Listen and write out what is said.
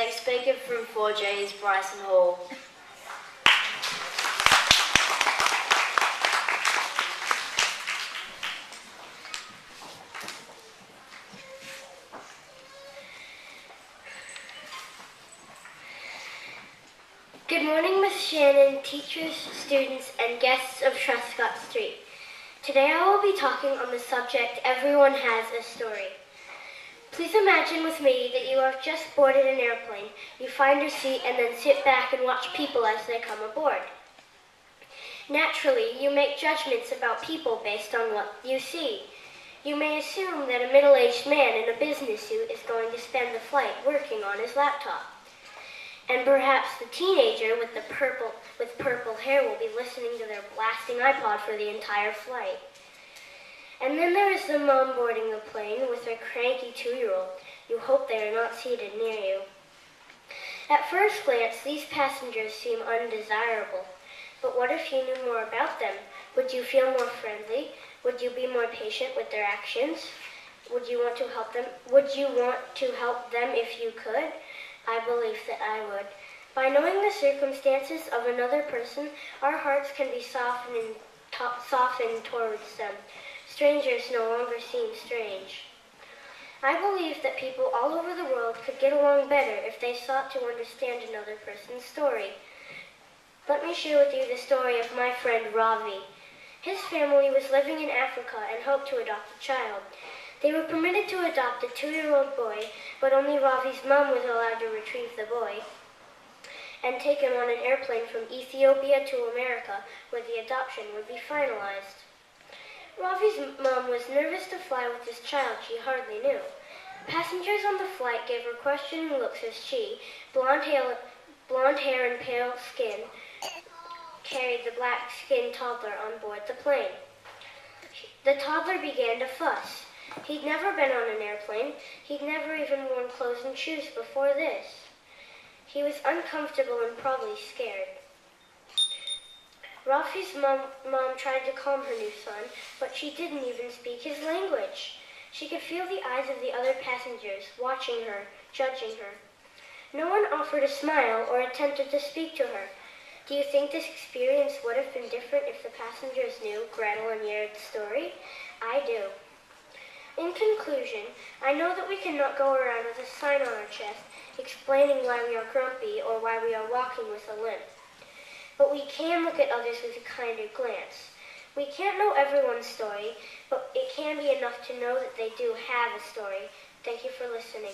next speaker from 4J is Bryson Hall. Good morning, Miss Shannon, teachers, students, and guests of Truscott Street. Today I will be talking on the subject, Everyone Has a Story. Please imagine with me that you have just boarded an airplane. You find your seat and then sit back and watch people as they come aboard. Naturally, you make judgments about people based on what you see. You may assume that a middle-aged man in a business suit is going to spend the flight working on his laptop. And perhaps the teenager with purple hair will be listening to their blasting iPod for the entire flight. And then there is the mom boarding the plane with her cranky 2-year-old. You hope they are not seated near you. At first glance, these passengers seem undesirable. But what if you knew more about them? Would you feel more friendly? Would you be more patient with their actions? Would you want to help them? Would you want to help them if you could? I believe that I would. By knowing the circumstances of another person, our hearts can be softened towards them. Strangers no longer seem strange. I believe that people all over the world could get along better if they sought to understand another person's story. Let me share with you the story of my friend Ravi. His family was living in Africa and hoped to adopt a child. They were permitted to adopt a 2-year-old boy, but only Ravi's mom was allowed to retrieve the boy and take him on an airplane from Ethiopia to America, where the adoption would be finalized. Ravi's mom was nervous to fly with this child she hardly knew. Passengers on the flight gave her questioning looks as she, blonde hair and pale skin, carried the black-skinned toddler on board the plane. The toddler began to fuss. He'd never been on an airplane. He'd never even worn clothes and shoes before this. He was uncomfortable and probably scared. Rafi's mom tried to calm her new son, but she didn't even speak his language. She could feel the eyes of the other passengers, watching her, judging her. No one offered a smile or attempted to speak to her. Do you think this experience would have been different if the passengers knew Gretel and Jared's story? I do. In conclusion, I know that we cannot go around with a sign on our chest explaining why we are grumpy or why we are walking with a limp. But we can look at others with a kinder glance. We can't know everyone's story, but it can be enough to know that they do have a story. Thank you for listening.